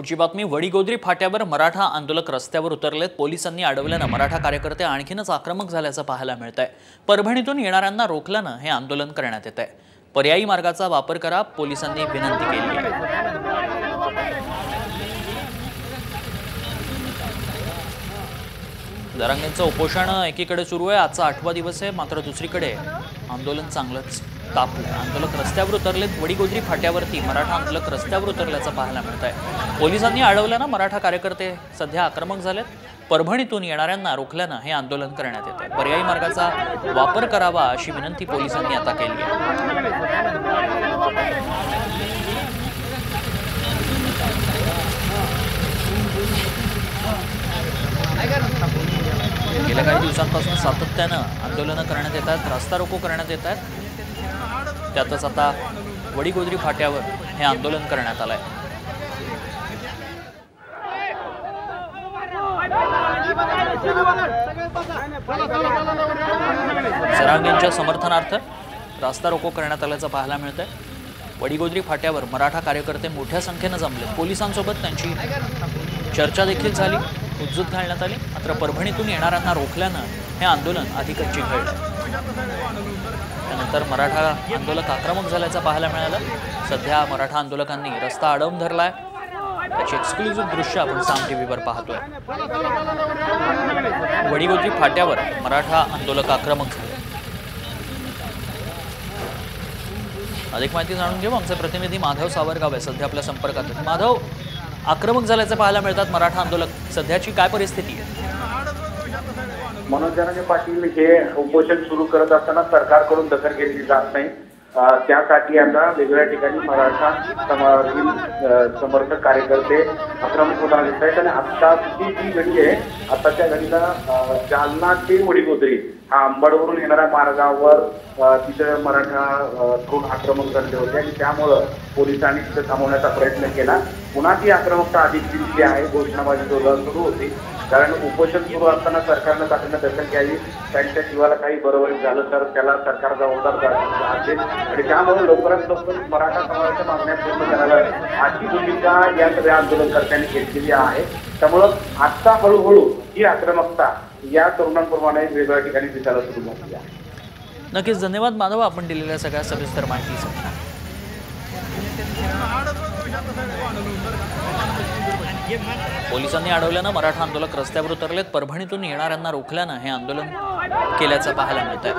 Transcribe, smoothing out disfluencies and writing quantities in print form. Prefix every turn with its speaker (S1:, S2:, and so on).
S1: पुढची बातमी वडीगोद्री फाट्यावर मराठा आंदोलक रस्त्यावर उतरलेत। पोलिसांनी अडवल्यानं मराठा कार्यकर्ते आणखीनच आक्रमक झाल्याचं पाहायला मिळतंय। परभणीतून येणाऱ्यांना रोखल्यानं हे आंदोलन करण्यात येतंय। पर्यायी मार्गाचा वापर करा, पोलिसांनी विनंती केली आहे। दरांगेंचं उपोषण एकीकडे सुरू आहे, आजचा 8वा दिवस आहे, मात्र दुसरीकडे आंदोलन चांगलंच तापलंय। आंदोलक रस्त्यावर उतरलेत। वडीगोद्री फाट्यावरती मराठा आंदोलक रस्त्यावर उतरल्याचं पाहायला मिळतंय। पोलिसांनी अडवल्यानं मराठा कार्यकर्ते सध्या आक्रमक झालेत। परभणीतून येणाऱ्यांना रोखल्यानं हे आंदोलन करण्यात येतंय। पर्यायी मार्गाचा वापर करावा अशी विनंती पोलिसांनी आता केली आहे। गेल्या काही दिवसांपासून सातत्यानं आंदोलनं करण्यात येतात, रस्ता रोको करण्यात येतात। त्यातच आता वडीगोद्री फाट्यावर हे आंदोलन करण्यात आलंय। जरांगेंच्या समर्थनार्थ रस्ता रोको करण्यात आल्याचं पाहायला मिळतंय। वडीगोद्री फाट्यावर मराठा कार्यकर्ते मोठ्या संख्येनं जमले। पोलिसांसोबत त्यांची चर्चा देखील झाली, हुज्जत घालण्यात आली। मात्र परभणीतून येणाऱ्यांना रोखल्यानं हे आंदोलन अधिकच चिघळलं। त्यानंतर मराठा आंदोलक आक्रमक झाल्याचं पाहायला मिळालं। सध्या मराठा आंदोलकांनी रस्ता अडवून धरलाय। त्याची एक्सक्लुझिव्ह दृश्य आपण साम टीव्हीवर पाहतोय। वडीगोद्री फाट्यावर मराठा आंदोलक आक्रमक झाले। अधिक माहिती जाणून घेऊ, आमचे प्रतिनिधी माधव सावरगाव आहे सध्या आपल्या संपर्कात आहेत। माधव, आक्रमक झाल्याचं पाहायला मिळतात मराठा आंदोलक, सध्याची काय परिस्थिती आहे?
S2: मनोज जरांगे पाटील हे उपोषण सुरू करत असताना सरकारकडून दखल घेतली जात नाही। त्यासाठी आता वेगवेगळ्या ठिकाणी मराठा समर्थक कार्यकर्ते आक्रमक होताना दिसत आहेत। आणि आत्ताची जी घडी आहे, आताच्या घडीला जालना ते वडीगोद्री हा अंबडवरून येणाऱ्या मार्गावर तिथे मराठा तरुण आक्रमक झाले होते आणि त्यामुळं पोलिसांनी तिथे थांबवण्याचा प्रयत्न केला। पुन्हा ती आक्रमकता अधिक दिसली आहे। घोषणाबाजी सुरू होती, कारण उपोषण सुरू असताना सरकारनं तातडीनं दखल घ्यावी। त्यांच्या जीवाला काही बरोबर झालं तर त्याला सरकार जबाबदार असेल आणि त्यामुळे लवकरात लवकर मराठा समाजाच्या मागण्या पूर्ण कराव्या अशी भूमिका या सगळ्या आंदोलनकर्त्यांनी घेतलेली आहे। त्यामुळं आता हळूहळू ही आक्रमकता या तरुणांप्रमाणे वेगवेगळ्या ठिकाणी दिसायला सुरू झाली आहे।
S1: नक्कीच धन्यवाद माधव, आपण दिलेल्या सगळ्या सविस्तर माहितीसाठी। पोलिसांनी अडवल्यानं मराठा आंदोलक रस्त्यावर उतरलेत। परभणीतून येणाऱ्यांना रोखल्यानं हे आंदोलन केल्याचं पाहायला मिळतंय।